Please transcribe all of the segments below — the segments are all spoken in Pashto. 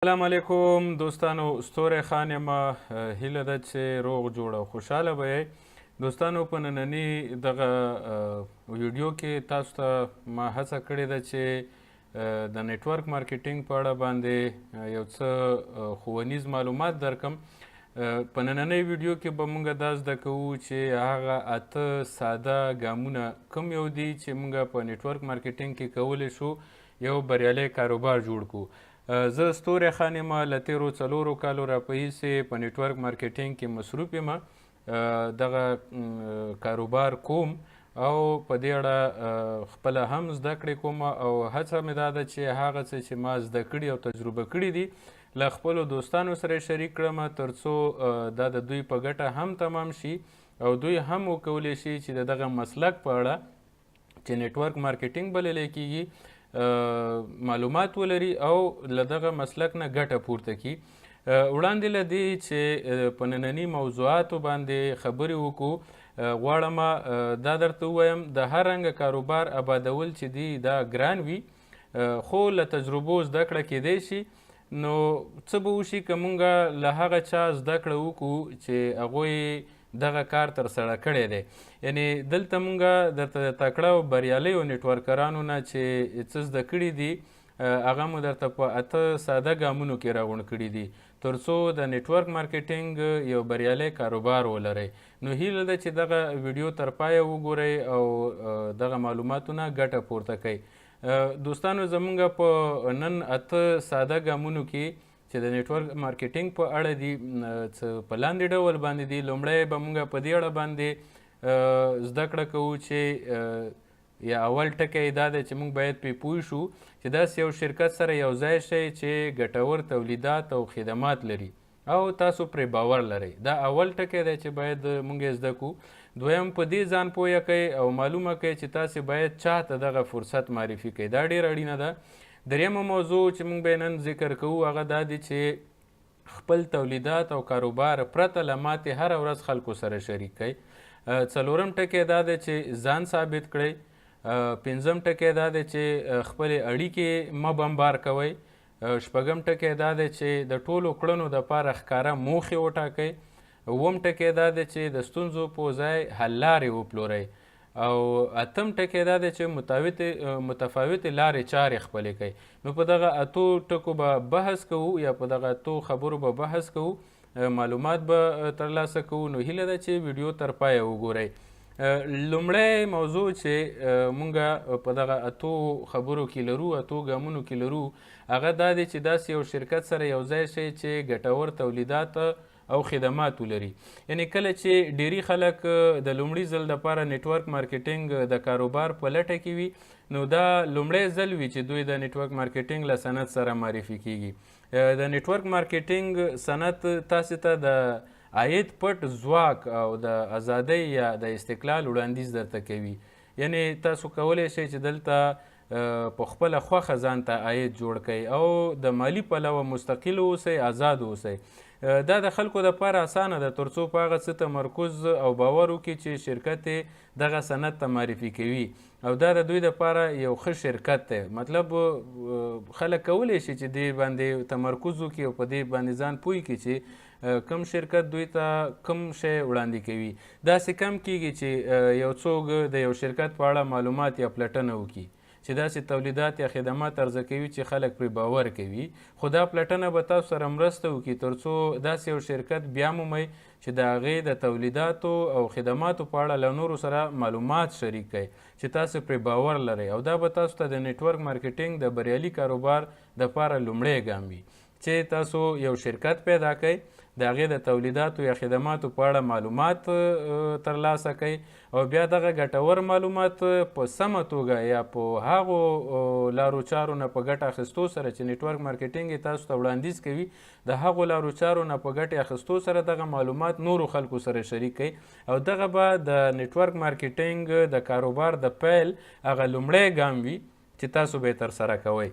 سلام علیکم دوستانو، ستوری خان یم. هیله ده چې روغ جوړ او خوشحاله به یې. دوستانو، په ننني دغه ویډیو کې تاسو ته ما هڅه کړې ده چې د نیټورک مارکیټینګ په اړه باندې یو څه ښوونیز معلومات درکم. په نننۍ ویډیو کې به موږ دا زده کوو چې هغه 8 ساده ګامونه کوم یو دي چې موږ په نیټورک مارکیټینګ کې کولی شو یو بریالی کاروبار جوړ کړو. زه ستوری خان یم، له تیرو 4 کالو راپهیسې په نیټورک مارکیټینګ کې مصروف یم. دغه کاروبار کوم او په دې اړه خپله هم زده کړې کوم او هڅه مې دا ده چې هغه څه چې ما زده کړي او تجربه کړي دي له خپلو دوستانو سره شریک کړم، تر څو دا د دوی په ګټه هم تمام شي او دوی هم وکولی شي چې د دغه مسلک په اړه چې نیټورک مارکیټینګ بللی کیږي معلومات ولري او له دغه مسلک نه ګټه پورته کړي. وړاندې له دې چې په ننني موضوعاتو باندې خبرې وکړو، غواړم دا درته ووایم د هر رنګه کاروبار آبادول چې دی دا ګران وي، خو له تجربو زده کړه کیدی شي. نو څه به وشي که موږ له هغه چا زده کړه وکړو چې هغوی دغه کار ترسره کړی دی. یعنې دلته موږ درته د تکړه او بریالیو نیټورکرانو نه چې څه زده کړي دي هغه مو درته په 8 ساده ګامونو کې راغونډ کړي دي تر څو د نیټورک مارکیټینګ یو بریالی کاروبار ولرئ. نو هیله ده چې دغه ویډیو تر پایه وګورئ او دغه معلوماتو نه ګټه پورته کوئ. دوستانو، زموږ په نن 8 ساده ګامونو کې چې د نیټورک مارکیټینګ په اړه دي څه په لاندې ډول باندې دي. لومړی به موږ په دې اړه باندې زده کړه کوو چې یا اول ټکی دا دی چې موږ باید پرې پوه شو چې داسې یو شرکت سره یو ځای شئ چې ګټور تولیدات او خدمات لري او تاسو پرې باور لرئ. دا اول ټکی دی چې باید موږ یې زده کړو. دویم، په دې ځان پوهه کوئ او معلومه کوئ چې تاسې باید چا ته دغه فرصت معرفي کوئ. دا ډېره اړینه ده. دریمه موضوع چې موږ به نن ذکر کوو هغه دا دی چې خپل تولیدات او کاروبار پرته له ماتې هره ورځ خلکو سره شریک کړئ. څلورم ټکی دا دی چې ځان ثابت کړئ. پنځم ټکی دا دی چې خپلې اړیکې مه بمبار کوئ. شپږم ټکی دا دی چې د ټولو کړنو دپاره ښکاره موخې وټاکئ. اووم ټکی دا دی چې د ستونزو په ځای حل لارې وپلورئ. او اتم ټکی دا دی چې متفاوتې لارې چارې خپلې کوئ. نو په دغه 8 ټکو به بحث کوو یا په دغه 8 خبرو به بحث کوو، معلومات به ترلاسه کوو. نو هیله ده چې ویډیو تر پایه وګورئ. لومړی موضوع چې موږ په دغه 8 خبرو کې لرو، 8 ګامونو کې لرو، هغه دا دی چې داسې یو شرکت سره یو ځای شئ چې ګټور تولیدات او خدمات ولري. یعنی کله چې ډیری خلک د لومړي ځل دپاره نیټورک مارکیټینګ د کاروبار په لټه کې وي، نو دا لومړی ځل وي چې دوی د نیټورک مارکیټینګ له صنعت سره معرفي کیږي. د نیټورک مارکیټینګ صنعت تاسې ته د عاید پټ ځواک او د ازادۍ یا د استقلال وړاندیز درته کوي. یعنی تاسو کولی شئ چې دلته په خپله خوښه ځان ته عاید جوړ کړئ او د مالي پلوه مستقل اوسئ، آزاد اوسئ. دا د خلکو دپاره اسانه ده تر څو په هغه څه تمرکز او باور وکړي چې شرکت یې دغه صنعت ته معرفي کوي او دا د دوی دپاره یو ښه شرکت دی. مطلب خلک کولی شي چې دې باندې تمرکز وکړي او په دې باندې ځان پوه کړي چې کوم شرکت دوی ته کوم شی وړاندې کوي. داسې کم کیږي چې یو څوک د یو شرکت په اړه معلومات یا پلټنه وکړي چې داسې تولیدات یا خدمات عرضه کوي چې خلک پرې باور کوي، خو دا پلټنه به تاسو سره مرسته وکړي تر څو داسې یو شرکت بیا مومئ چې د هغې د تولیداتو او خدماتو په اړه له نورو سره معلومات شریک کړئ چې تاسو پرې باور لرئ. او دا به تاسو ته د نیټورک مارکیټینګ د بریالي کاروبار دپاره لومړی ګام وي چې تاسو یو شرکت پیدا کړئ، د هغې د تولیداتو یا خدماتو په اړه معلومات ترلاسه کوئ او بیا دغه ګټور معلومات په سمه توګه یا په هغو لارو چارو نه په ګټه اخیستو سره چې نیټورک مارکیټینګ یې تاسو ته وړاندیز کوي، د هغو لارو چارو نه په ګټې اخیستو سره دغه معلومات نورو خلکو سره شریک کړئ او دغه به د نیټورک مارکیټینګ د کاروبار د پیل هغه لومړی ګام وي چې تاسو به یې ترسره کوئ.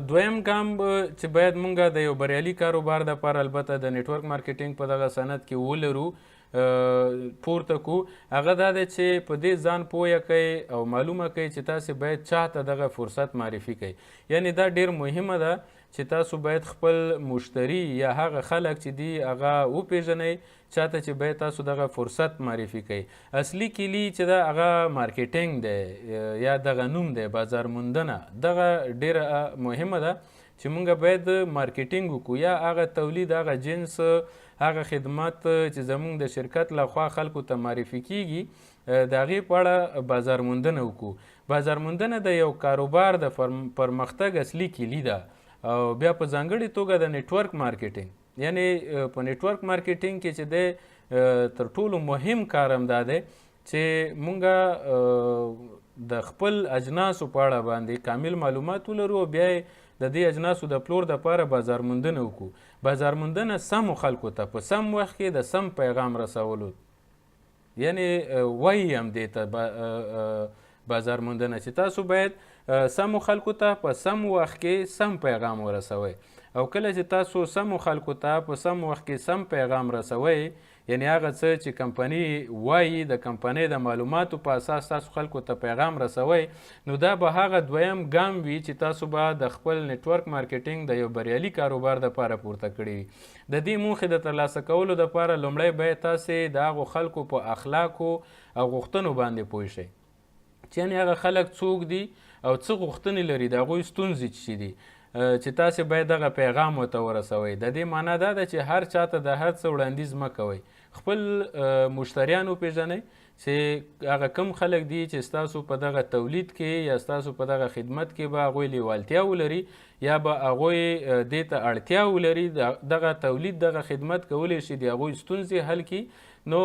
دویم ګام چې باید موږ د یو بریالي کاروبار دپاره البته د نیټورک مارکیټینګ په دغه صنعت کې ولرو پورته کو، هغه دا دی چې په دې ځان پوهه کوئ او معلومه کوئ چې تاسې باید چا ته دغه فرصت معرفي کوئ. یعنې دا ډېر مهمه ده چې تاسو باید خپل مشتری یا هغه خلک چې دي هغه وپېژنئ چاته چې باید تاسو دغه فرصت معرفي کوئ. اصلي کلي چې ده هغه مارکیټینګ دی یا دغه نوم دی بازار موندنه، دغه ډیره مهمه ده چې مونږ باید مارکیټینګ وکړو یا هغه تولید، هغه جنس، هغه خدمات چې زمونږ د شرکت لخوا خلکو ته معرفي کیږي د هغې په اړه بازار موندنه وکړو. بازار موندنه د یو کاروبار د پرمختګ اصلي کلي ده. او بیا په ځانګړې توګه د نیټورک مارکیټینګ، یعنې په نیټورک مارکیټینګ کې چې دی تر ټولو مهم کار هم دا دی چې مونږ د خپل اجناسو په اړه باندې کامل معلومات ولرو او بیا د دې اجناسو د پلور دپاره بازار موندنه وکړو. بازار موندنه سمو خلکو ته په سم وخت کې د سم پیغام رسولو، یعنې وایي هم دې ته بازار موندنه چې تاسو باید سمو خلکو ته په سم وخت کې سم پیغام ورسوئ. او کله چې تاسو سمو خلکو ته په سم وخت کې سم پیغام رسوئ، یعنې هغه څه چې کمپنۍ وایي د کمپنۍ د معلوماتو په اساس تاسو خلکو ته پیغام رسوئ، نو دا به هغه دویم ګام وي چې تاسو به د خپل نیټورک مارکیټینګ د یو بریالي کاروبار دپاره پورته کړي وي. د دې موخې د ترلاسه کولو دپاره لومړی باید تاسې د هغو خلکو په اخلاقو او غوښتنو باندې پوه شئ چې یعنې هغه خلک څوک دي او څه غوښتنې لري، د هغوی ستونزې چې دي چې تاسې باید دغه پیغام ورته ورسوئ. د دې معنا دا ده چې هر چاته د هر څه وړاندیز مه کوئ. خپل مشتریان وپېژنئ چې هغه کم خلک دي چې ستاسو په دغه تولید کې یا ستاسو په دغه خدمت کې به هغوی لیوالتیا ولري یا به هغوی دې ته اړتیا ولري دغه تولید دغه خدمت کولی شي د هغوی ستونزې حل کړي. نو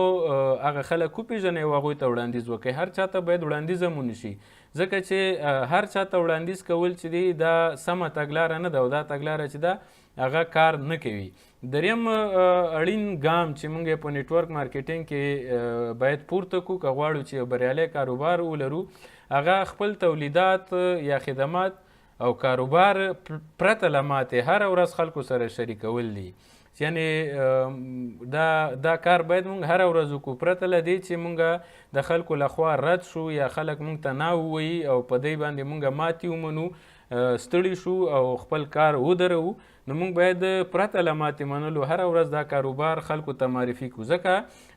هغه خلک وپېژنئ او هغوی ته وړاندیز وکړئ. هر چاته باید وړاندیز هم ونشي، ځکه چې هر چاته وړاندیز کول چې دی دا سمه تګلاره نه ده او دا تګلاره چې ده هغه کار نه کوي. دریم اړین ګام چې موږ په نیټورک مارکیټینګ کې باید پورته کړو که غواړو چې یو بریالی کاروبار ولرو، هغه خپل تولیدات یا خدمات او کاروبار پرته له ماتې هره ورځ خلکو سره شریکول دي. یعنې دا کار باید موږ هره ورځ وکړو پرته له دې چې موږ د خلکو لخوا رد شو یا خلک موږ ته نه ووایي او په دې باندې موږ ماتې ومنو، ستړي شو او خپل کار ودروو. نو موږ باید پرته له ماتې منلو هره ورځ دا کاروبار خلکو ته معرفي کړو، ځکه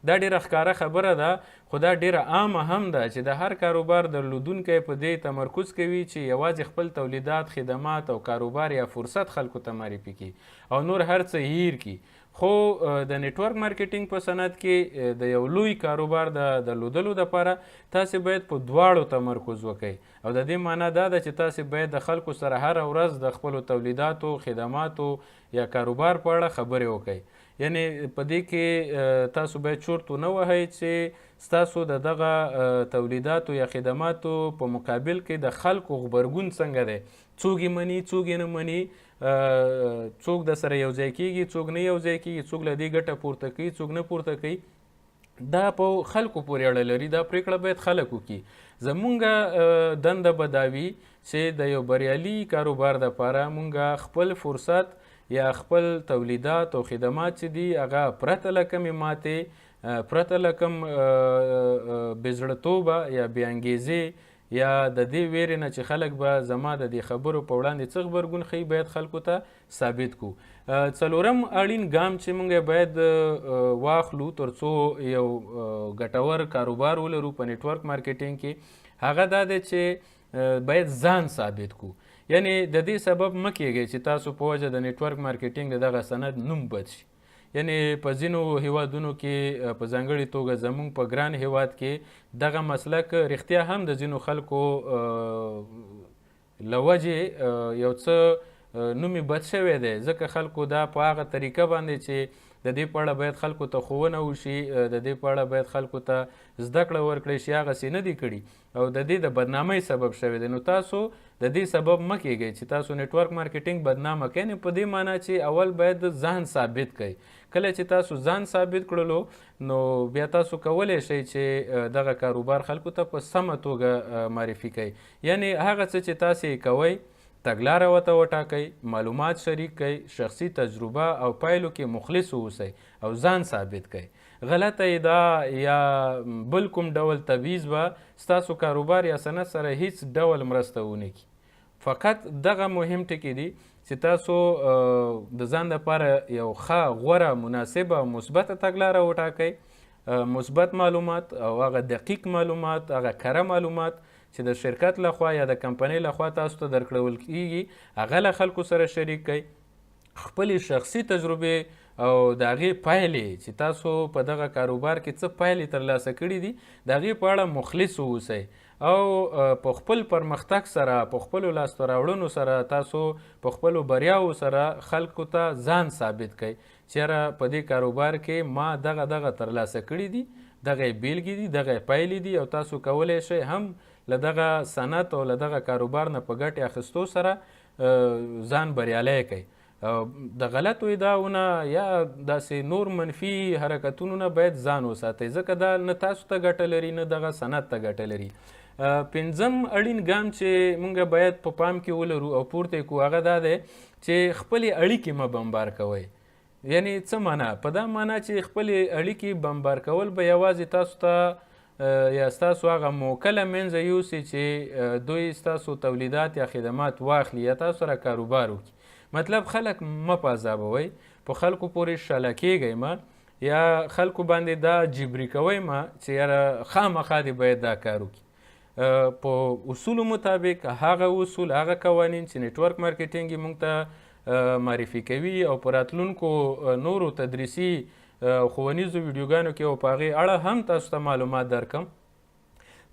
دا ډېره ښکاره خبره ده خو دا ډېره عامه هم ده چې د هر کاروبار درلودونکی په دې تمرکز کوي چې یوازې خپل تولیدات، خدمات او کاروبار یا فرصت خلکو ته معرفي کړي او نور هر څه هیر کړي. خو د نیټورک مارکیټینګ په صنعت کې د یو لوی کاروبار د درلودلو دپاره تاسې باید په دواړو تمرکز وکئ او د دې معنا دا ده چې تاسې باید د خلکو سره هره ورځ د خپلو تولیداتو، خدماتو یا کاروبار په اړه خبرې وکئ. یعنې په دې کې تاسو باید چورت ونه وهئ چې ستاسو د دغه تولیداتو یا خدماتو په مقابل کې د خلکو غبرګون څنګه دی، څوک یې مني څوک یې نه مني، څوک د سره یو ځای کېږي څوک نه یو ځای کېږي، څوک له دې ګټه پورته کوي څوک نه پورته کوي. دا په خلکو پورې اړه لري، دا پرېکړه باید خلک وکړي. زمونږ دنده به دا وي چې د یو بریالي کاروبار دپاره مونږ خپل فرصت یا خپل تولیدات او خدمات چې دي هغه پرته له کمې ماتې، پرته له کم بېزړهتوبه یا بې انګېزې یا د دې ویرې نه چې خلک به زما د دې خبرو په وړاندې څه غبرګون ښیي باید خلکو ته ثابت کړو. څلورم اړین ګام چې موږ باید واخلو تر څو یو ګټور کاروبار ولرو په نیټورک مارکیټینګ کې هغه دا دی چې باید ځان ثابت کړو. یعنې د دې سبب مه کیږئ چې تاسو په وجه د نیټورک مارکیټینګ د دغه سند نوم بد شي. یعنې په ځینو هیوادونو کې په ځانګړې توګه زموږ په ګران هیواد کې دغه مسلک رښتیا هم د ځینو خلکو له وجې یو څه نوم یې بد شوی دی، ځکه خلکو دا په هغه طریقه باندې چې د دې په اړه باید خلکو ته ښوونه وشي، د دې په اړه باید خلکو ته زده کړه ورکړی شي، هغسې نه دي کړي او د دې د بدنامۍ سبب شوی دی. نو تاسو د دې سبب مه کیږئ چې تاسو نیټورک مارکیټینګ بدنامه کړئ. نو په دې معنا چې اول باید ځان ثابت کړئ. کله چې تاسو ځان ثابت کړلو نو بیا تاسو کولی شئ چې دغه کاروبار خلکو ته په سمه توګه معرفي کړئ. یعنې هغه څه چې تاسې کوئ تګلاره ورته وټاکئ، معلومات شریک کړئ، شخصي تجربه او پایلو کې مخلص اوسئ او ځان ثابت کړئ. غلطه ادعا یا بل کوم ډول تبعیض به ستاسو کاروبار یا صنعت سره هیڅ ډول مرسته ونه کړي. فقط دغه مهم ټکي دي چې تاسو د ځان دپاره یو ښه غوره مناسبه او مثبته تګلاره وټاکئ، مثبت معلومات او هغه دقیق معلومات، هغه کره معلومات چې د شرکت لخوا یا د کمپنۍ لخوا تاسو ته درکړول کیږي هغه له خلکو سره شریک کړئ. خپلې شخصي تجربې او د هغې پایلې چې تاسو په دغه کاروبار کې څه پایلې ترلاسه کړي دي د هغې په اړه مخلص واوسئ او په خپل پرمختګ سره، په خپلو لاسته راوړنو سره، تاسو په خپلو بریاوو سره خلکو ته ځان ثابت کړئ چېرې په دې کاروبار کې ما دغه ترلاسه کړي دي، دغه بیلګې دي، دغه پایلې دي او تاسو کولی شئ هم له دغه صنعت او له دغه کاروبار نه په ګټې اخیستو سره ځان بریالی کړئ. د غلطو ادعاونه یا داسې نور منفي حرکتونو نه باید ځان وساتئ، ځکه دا نه تاسو ته ګټه لري نه دغه صنعت ته ګټه لري. پنځم اړین ګام چې موږ باید په پام کې ولرو او پورته کړو هغه دا دی چې خپلې اړیکې مه بمبار کوئ. یعنی څه معنا؟ په دا معنا چې خپلې اړیکې بمبار کول به یوازې تاسو ته یا ستاسو هغه موکله منځه یوسي چې دوی ستاسو تولیدات یا خدمات واخلي یا تاسو سره کاروبار وکړي. مطلب خلک مه پازابوئ، په خلکو پورې شاله کیږئ مه یا خلکو باندې دا جبري کوئ مه چې یاره خامخا دې باید دا کار وکړي. په اصولو مطابق هغه اصول، هغه قوانین چې نیټورک مارکیټینګ یې موږ ته معرفي کوي او په راتلونکو نورو تدریسي ښوونیزو ویډیوګانو کې او په هغې اړه هم تاسو ته معلومات درکم.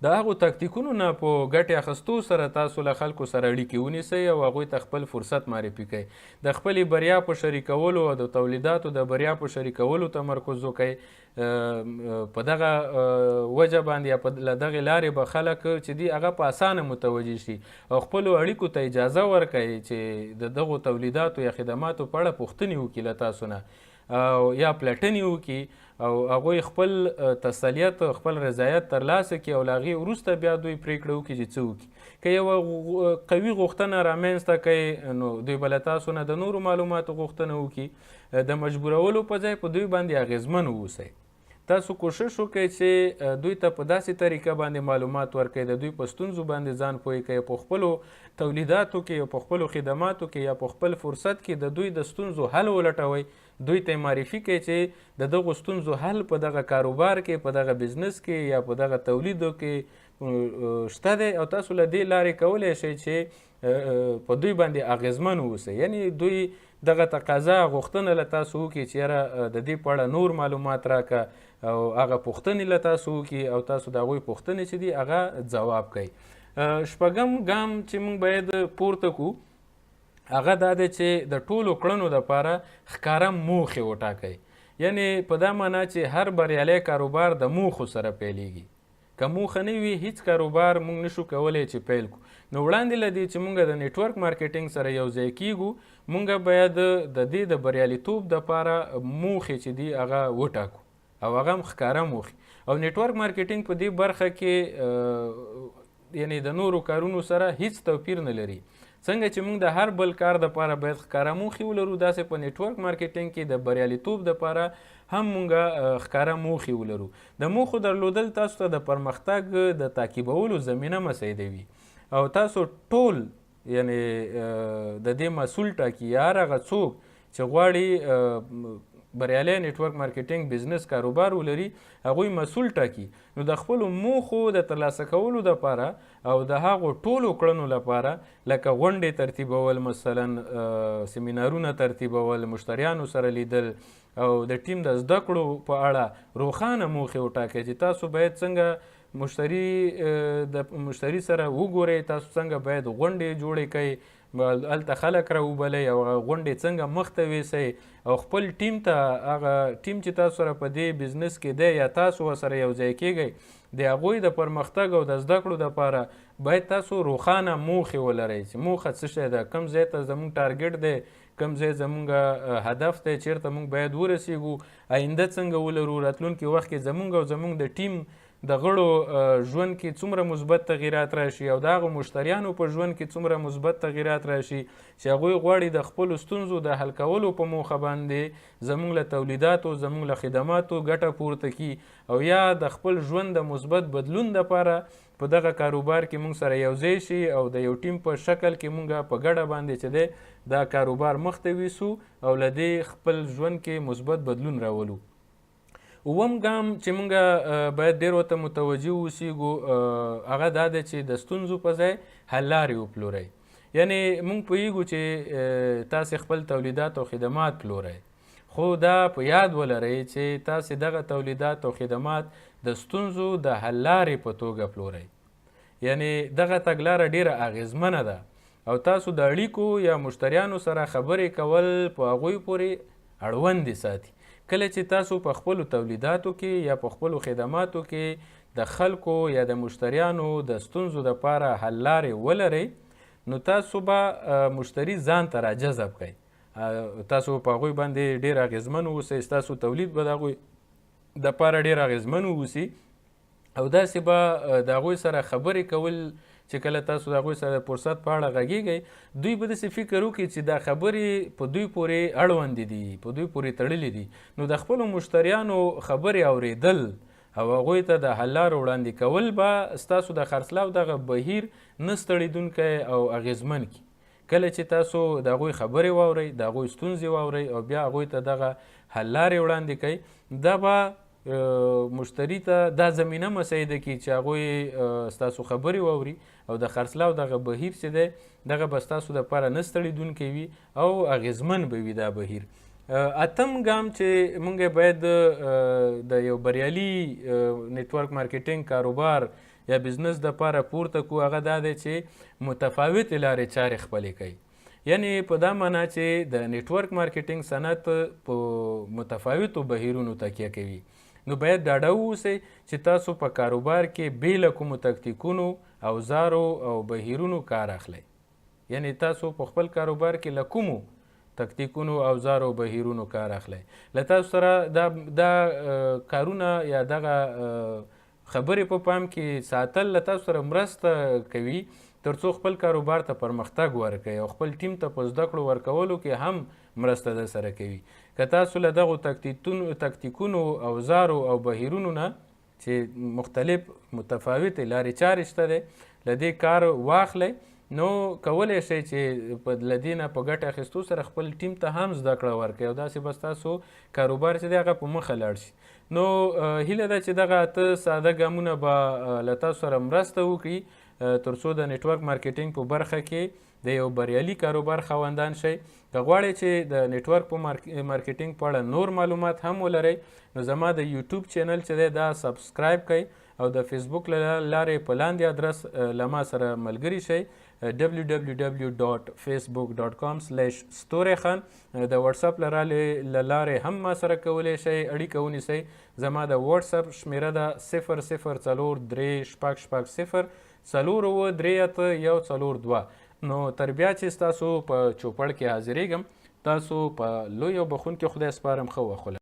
د هغو تکتیکونو نه په ګټې اخیستو سره تاسو له خلکو سره اړیکې ونیسئ او هغوی ته خپل فرصت معرفي کړئ. د خپلې بریا په شریکولو او د تولیداتو د بریا په شریکولو تمرکز وکړئ. په دغه وجه باندې یا له دغې لارې به خلک چې دي هغه په اسانه متوجه شي او خپلو اړیکو ته اجازه ورکړئ چې د دغو تولیداتو یا خدماتو په اړه پوښتنې وکړي له تاسو نه او یا پلټنې وکړي او هغوی خپل تسلیت او خپل رضایت ترلاسه کړي او له هغې وروسته بیا دوی پرېکړه وکړي چې څه وکړي. که یوه قوي غوښتنه رامنځته کوي نو دوی به له تاسو نه د نورو معلوماتو غوښتنه وکړي. د مجبورولو په ځای په دوی باندې اغېزمن واوسئ. تاسو کوشش وکړئ چې دوی ته په داسې طریقه باندې معلومات ورکړئ، د دوی په ستونزو باندې ځان پوه کړئ، په خپلو تولیداتو کې یا په خپلو خدماتو کې یا په خپل فرصت کې د دوی د ستونزو حل ولټوئ. دوی ته معرفي کړئ چې د دغو ستونزو حل په دغه کاروبار کې، په دغه بزنس کې یا په دغه تولیدو کې شته دی او تاسو له دې لارې کولی شئ چې په دوی باندې اغېزمن واوسئ. یعنی دوی دغه تقاضا غوښتنه له تاسو وکړي چې یاره د دې په اړه نور معلومات راکړه او هغه پوښتنې له تاسو وکړي او تاسو د هغوی پوښتنې چې دي هغه ځواب کوئ. شپږم ګام چې موږ باید پورته کړو هغه دا دی چې د ټولو کړنو دپاره ښکاره موخې وټاکئ. یعنی په دا معنا چې هر بریالی کاروبار د موخو سره پیلیږي. که موخه نه وي هیڅ کاروبار موږ نشو کولی چې پیل کړو. نو وړاندې له دې چې موږ د نیټورک مارکیټینګ سره یو ځای کیږو موږ باید د دې د بریالیتوب دپاره موخې چې دي هغه وټاکو او هغه هم ښکاره موخې. او نیټورک مارکیټینګ په دې برخه کې یعنی د نورو کارونو سره هیڅ توپیر نه لري. څنګه چې موږ د هر بل کار دپاره باید ښکاره موخې ولرو داسې په نیټورک مارکیټینګ کې د بریالیتوب دپاره هم موږ ښکاره موخې ولرو. د موخو درلودل تاسو ته د پرمختګ د تعقیبولو زمینه مساعدوي او تاسو ټول یعنی د دې مسؤل ټاکي یا هر هغه څوک چې غواړي بریالی نیټورک مارکیټینګ بزنس کاروبار ولري هغوی مسؤل ټاکي. نو د خپلو موخو د ترلاسه کولو دپاره او د هغو ټولو کړنو لپاره لکه غونډې ترتیبول، مثلا سیمینارونه ترتیبول، مشتریانو سره لیدل او د ټیم د زده کړو په اړه روښانه موخې وټاکئ چې تاسو باید څنګه د مشتری سره وګورئ، تاسو څنګه باید غونډې جوړې کړئ، هلته خلک راوبلئ او غونډې څنګه مخته ویسئ او خپل ټیم ته هغه ټیم چې تاسو سره په دې بزنس کې دی یا تاسو ورسره یو ځای کیږئ د هغوی د پرمختګ او د زده کړو دپاره باید تاسو روښانه موخې ولرئ چې موخه څه شی ده، کوم ځای ته زموږ ټارګټ دی، کوم ځای زموږ هدف دی، چیرته موږ باید ورسیږو، آینده څنګه ولرو، راتلونکي وخت کې زموږ او زموږ د ټیم د غړو ژوند کې څومره مثبت تغیرات راشي او د هغو مشتریانو په ژوند کې څومره مثبت تغیرات راشي چې هغوی غواړي د خپلو ستونزو د حل کولو په موخه باندې زموږ له تولیداتو زموږ له خدماتو ګټه پورته کړي او یا د خپل ژوند د مثبت بدلون دپاره په دغه کاروبار کې موږ سره یوځای شي او د یو ټیم په شکل کې موږ په ګډه باندې چې دی دا کاروبار مخته ویسو او له دې خپل ژوند کې مثبت بدلون راولو. اووم ګام چې موږ باید ډېر ورته متوجه اوسیږو هغه دا ده چې د ستونزو په ځای حل لارې وپلورئ. یعنې موږ پوهیږو چې تاسې خپل تولیدات او خدمات پلورئ، خو دا په یاد ولرئ چې تاسې دغه تولیدات او خدمات د ستونزو د حل لارې په توګه پلورئ. یعنې دغه تګلاره ډېره اغېزمنه ده او تاسو د اړیکو یا مشتریانو سره خبرې کول په هغوی پورې اړوندې ساتي. کله چې تاسو په خپلو تولیداتو کې یا په خپلو خدماتو کې د خلکو یا د مشتریانو د ستونزو دپاره حل لارې ولرئ نو تاسو به مشتری ځان ته راجذب کړئ. تاسو په هغوی باندې ډېر اغېزمن اوسئ، ستاسو تولید به د هغوی دپاره ډېر اغېزمن اوسي او داسې به د هغوی سره خبرې کول چې کله تاسو د هغوی سره د فرصت په اړه غږیږئ دوی به داسې فکر وکړي چې دا خبرې په دوی پورې اړوندې دي، په دوی پورې تړلې دي. نو د خپلو مشتریانو خبرې اوریدل او هغوی ته د حل لارو وړاندې کول به ستاسو د خرڅلاو دغه بهیر نه ستړېدونکی او اغېزمن کړي. کله چې تاسو د هغوی خبرې واورئ، د هغوی ستونزې واورئ او بیا هغوی ته دغه حل لارې وړاندې کوئ، دا به مشتری ته دا زمینه مساعده کړي چې هغوی ستاسو خبرې واوري او د خرڅلاو دغه بهیر چې دی دغه به ستاسو دپاره نه ستړېدونکی وي او اغېزمن به وي دا بهیر. اتم ګام چې موږ باید د یو بریالي نیټورک مارکیټینګ کاروبار یا بزنس دپاره پورته کړو هغه دا دی چې متفاوتې لارې چارې خپلې کوي. یعنې په دا معنا چې د نیټورک مارکیټینګ صنعت په متفاوتو بهیرونو تکیه کوي. نو باید ډاډه واوسئ چې تاسو په کاروبار کې بې له کومو تکتیکونو، اوزارو او بهیرونو کار اخلئ. یعنې تاسو په خپل کاروبار کې له کومو تکتیکونو، اوزارو او بهیرونو کار اخلئ. له تاسو سره دا کارونه یا دغه خبرې په پام کې ساتل له تاسو سره مرسته کوي تر څو خپل کاروبار ته پرمختګ ورکوي او خپل ټیم ته په زده کړو ورکولو کې هم مرسته در سره کوي. که تاسو له دغو تکتیکونو، اوزارو او بهیرونو نه چې مختلف متفاوتې لارې چارې شته دی له دې کار واخلئ نو کولی شئ چې له دې نه په ګټه اخیستو سره خپل ټیم ته هم زده کړه ورکوئ او داسې به ستاسو کاروبار چې دی هغه په مخه لاړ شي. نو هیله ده چې دغه اته ساده ګامونه به له تاسو سره مرسته وکړي تر څو د نیټورک مارکیټینګ په برخه کې د یو بریالي کاروبار خاوندان شئ. که غواړئ چې د نیټورک په مارکیټینګ په اړه نور معلومات هم ولرئ نو زما د یوټیوب چینل چې دی دا سبسکرایب کړئ او د فیسبوک له لارې په لاندې ادرس له ما سره ملګري شئ www.facebook.com/storyخان. د واتساپ له لارې هم ما سره کولی شئ اړیکه ونیسئ. زما د واتساپ شمیره ده 00436004 نو تر بیا چې ستاسو په چوپړ کې حاضرېږم تاسو په لوی او بخونکي خدای سپارم. ښه وخت ولرئ.